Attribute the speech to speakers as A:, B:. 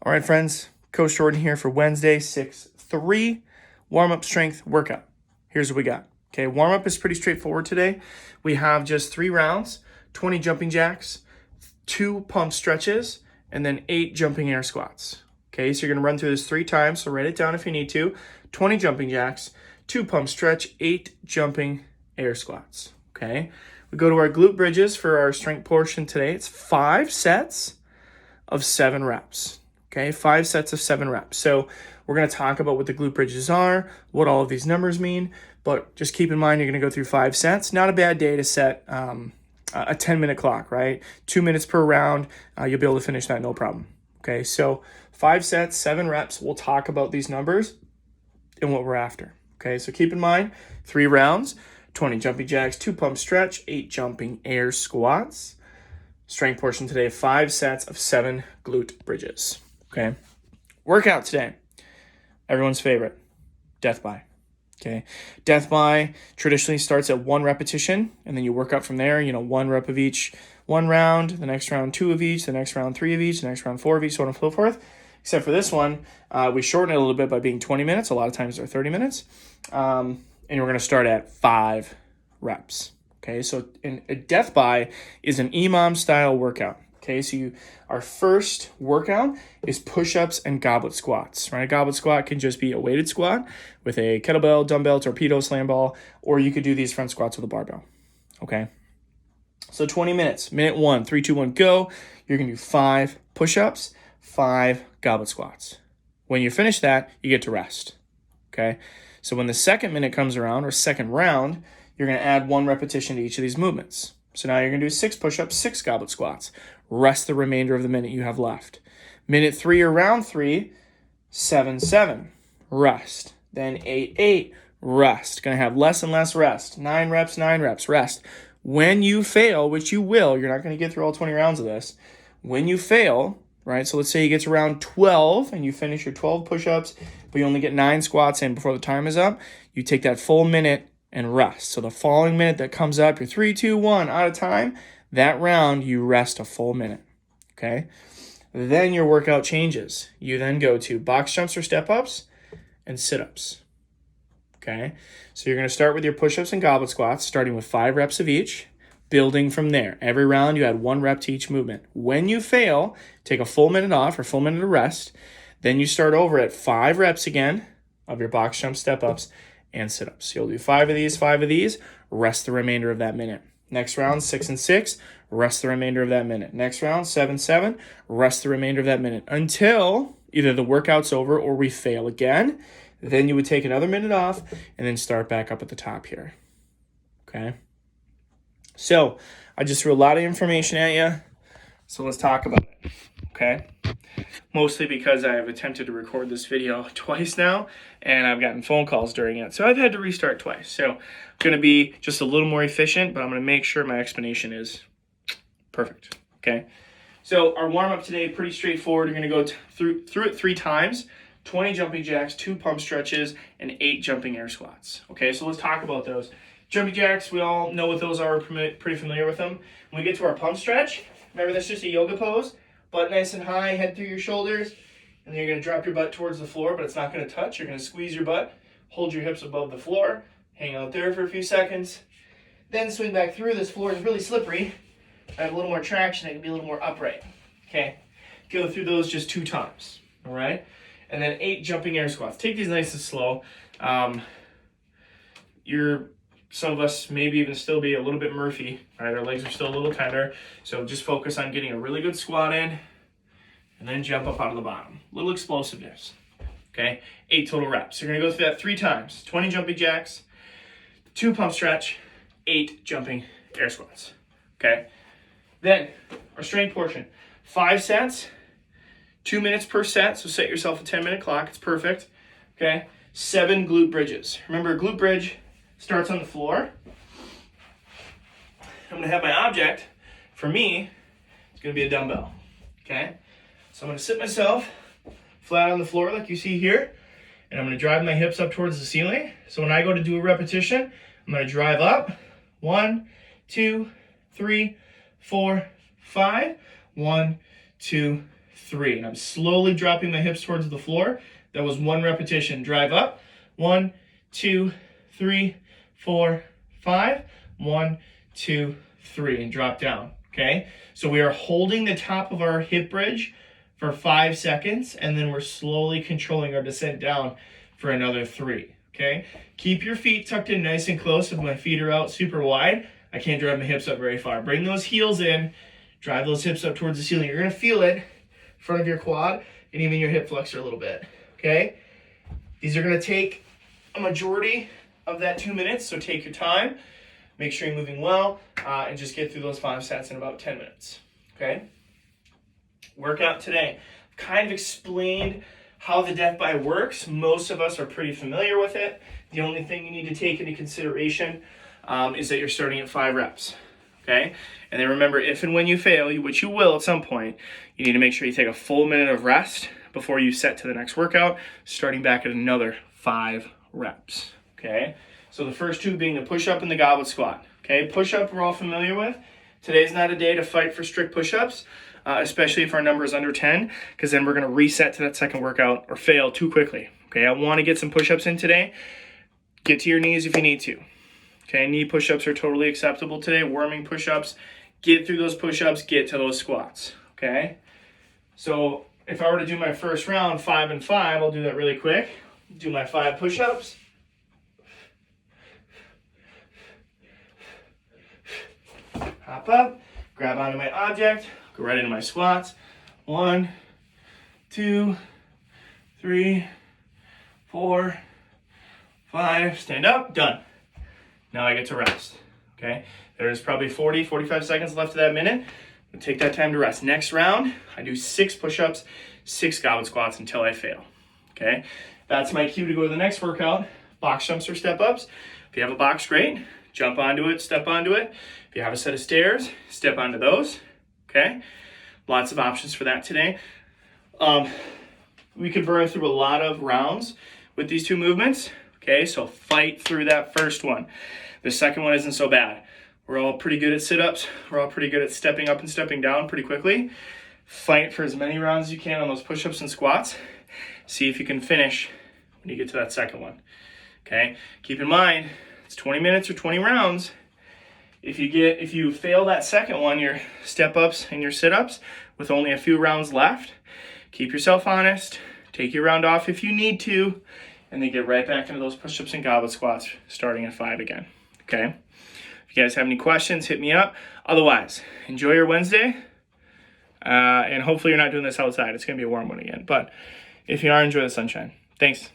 A: All right, friends, Coach Jordan here for Wednesday, 6-3 warm-up strength workout. Here's what we got. Okay, warm-up is pretty straightforward today. We have just 3 rounds, 20 jumping jacks, 2 pump stretches, and then 8 jumping air squats. Okay, so you're going to run through this 3 times, so write it down if you need to. 20 jumping jacks, 2 pump stretch, 8 jumping air squats. Okay, we go to our glute bridges for our strength portion today. It's 5 sets of 7 reps. Okay, 5 sets of 7 reps. So we're going to talk about what the glute bridges are, what all of these numbers mean, but just keep in mind you're going to go through 5 sets. Not a bad day to set a 10-minute clock, right? 2 minutes per round. You'll be able to finish that no problem. Okay, so 5 sets, 7 reps. We'll talk about these numbers and what we're after. Okay, so keep in mind 3 rounds, 20 jumping jacks, 2 pump stretch, 8 jumping air squats. Strength portion today, 5 sets of 7 glute bridges. Okay, workout today, everyone's favorite, death by. Okay, death by traditionally starts at 1 repetition, and then you work up from there. 1 rep of each, 1 round, the next round 2 of each, the next round 3 of each, the next round 4 of each, so on and so forth. Except for this one, we shorten it a little bit by being 20 minutes. A lot of times they're 30 minutes, and we're going to start at 5 reps. Okay, so a death by is an EMOM style workout. Okay, so our first workout is push-ups and goblet squats, right? A goblet squat can just be a weighted squat with a kettlebell, dumbbell, torpedo, slam ball, or you could do these front squats with a barbell, okay? So 20 minutes, minute 1, 3, 2, 1, go. You're gonna do 5 push-ups, 5 goblet squats. When you finish that, you get to rest, okay? So when the second minute comes around, or second round, you're gonna add 1 repetition to each of these movements. So now you're gonna do 6 push-ups, 6 goblet squats. Rest the remainder of the minute you have left. Minute 3 or round 3, 7, 7, rest. Then 8, 8, rest. Gonna have less and less rest. 9 reps, 9 reps, rest. When you fail, which you will, you're not gonna get through all 20 rounds of this. When you fail, right, so let's say you get to round 12 and you finish your 12 push-ups, but you only get 9 squats in before the time is up, you take that full minute and rest. So the following minute that comes up, you're 3, 2, 1 out of time. That round, you rest a full minute, okay? Then your workout changes. You then go to box jumps or step-ups and sit-ups, okay? So you're going to start with your push-ups and goblet squats, starting with 5 reps of each, building from there. Every round, you add 1 rep to each movement. When you fail, take a full minute off or full minute of rest. Then you start over at 5 reps again of your box jump, step-ups, and sit-ups. You'll do 5 of these, rest the remainder of that minute. Next round, 6 and 6, rest the remainder of that minute. Next round, 7, 7, rest the remainder of that minute until either the workout's over or we fail again. Then you would take another minute off and then start back up at the top here. Okay? So I just threw a lot of information at you. So let's talk about it. Okay? Mostly because I have attempted to record this video twice now, and I've gotten phone calls during it. So I've had to restart twice. So I'm going to be just a little more efficient, but I'm going to make sure my explanation is perfect. Okay? So our warm-up today, pretty straightforward. You're going to go through it 3 times, 20 jumping jacks, 2 pump stretches, and 8 jumping air squats. Okay, so let's talk about those. Jumping jacks, we all know what those are. We're pretty familiar with them. When we get to our pump stretch, remember that's just a yoga pose. Butt nice and high, head through your shoulders, and then you're going to drop your butt towards the floor, but it's not going to touch. You're going to squeeze your butt, hold your hips above the floor, hang out there for a few seconds, then swing back through. This floor is really slippery. I have a little more traction. It can be a little more upright. Okay, go through those just 2 times, all right? And then 8 jumping air squats. Take these nice and slow. Some of us maybe even still be a little bit Murphy, right? Our legs are still a little tender. So just focus on getting a really good squat in and then jump up out of the bottom. A little explosiveness, okay? 8 total reps. You're gonna go through that 3 times. 20 jumping jacks, 2 pump stretch, 8 jumping air squats, okay? Then our strength portion, 5 sets, 2 minutes per set. So set yourself a 10-minute clock, it's perfect, okay? 7 glute bridges. Remember, a glute bridge starts on the floor. I'm gonna have my object, for me, it's gonna be a dumbbell, okay? So I'm gonna sit myself flat on the floor like you see here, and I'm gonna drive my hips up towards the ceiling. So when I go to do a repetition, I'm gonna drive up, 1, 2, 3, 4, 5, 1, 2, 3. And I'm slowly dropping my hips towards the floor. That was 1 repetition. Drive up. 1, 2, 3, 4, 5. 1, 2, 3. And drop down. Okay? So we are holding the top of our hip bridge for 5 seconds, and then we're slowly controlling our descent down for another 3. Okay? Keep your feet tucked in nice and close. If my feet are out super wide, I can't drive my hips up very far. Bring those heels in. Drive those hips up towards the ceiling. You're going to feel it in front of your quad and even your hip flexor a little bit. Okay? These are going to take a majority of that 2 minutes, so take your time. Make sure you're moving well, and just get through those 5 sets in about 10 minutes. Okay? Workout today. Kind of explained how the death by works. Most of us are pretty familiar with it. The only thing you need to take into consideration is that you're starting at 5 reps. Okay? And then remember, if and when you fail, which you will at some point, you need to make sure you take a full minute of rest before you set to the next workout, starting back at another 5 reps. Okay? So the first 2 being the push-up and the goblet squat. Okay? Push-up we're all familiar with. Today's not a day to fight for strict push-ups, especially if our number is under 10, because then we're going to reset to that second workout or fail too quickly. Okay? I want to get some push-ups in today. Get to your knees if you need to. Okay? Knee push-ups are totally acceptable today. Warming push-ups. Get through those push-ups. Get to those squats. Okay? So if I were to do my first round, 5 and 5, I'll do that really quick. Do my 5 push-ups. Hop up, grab onto my object, go right into my squats. 1, 2, 3, 4, 5. Stand up, done. Now I get to rest. Okay, there's probably 40, 45 seconds left of that minute. I'm gonna take that time to rest. Next round, I do 6 push-ups, 6 goblet squats until I fail. Okay, that's my cue to go to the next workout. Box jumps or step-ups. If you have a box, great. Jump onto it, step onto it. If you have a set of stairs, step onto those. Okay, lots of options for that today. We could burn through a lot of rounds with these 2 movements. Okay, so fight through that first one. The second one isn't so bad. We're all pretty good at sit-ups. We're all pretty good at stepping up and stepping down pretty quickly. Fight for as many rounds as you can on those push-ups and squats. See if you can finish when you get to that second one. Okay, keep in mind, it's 20 minutes or 20 rounds. If you fail that second one, your step-ups and your sit-ups with only a few rounds left, keep yourself honest, take your round off if you need to, and then get right back into those push-ups and goblet squats starting at 5 again. Okay? If you guys have any questions, hit me up. Otherwise, enjoy your Wednesday, and hopefully you're not doing this outside. It's going to be a warm one again. But if you are, enjoy the sunshine. Thanks.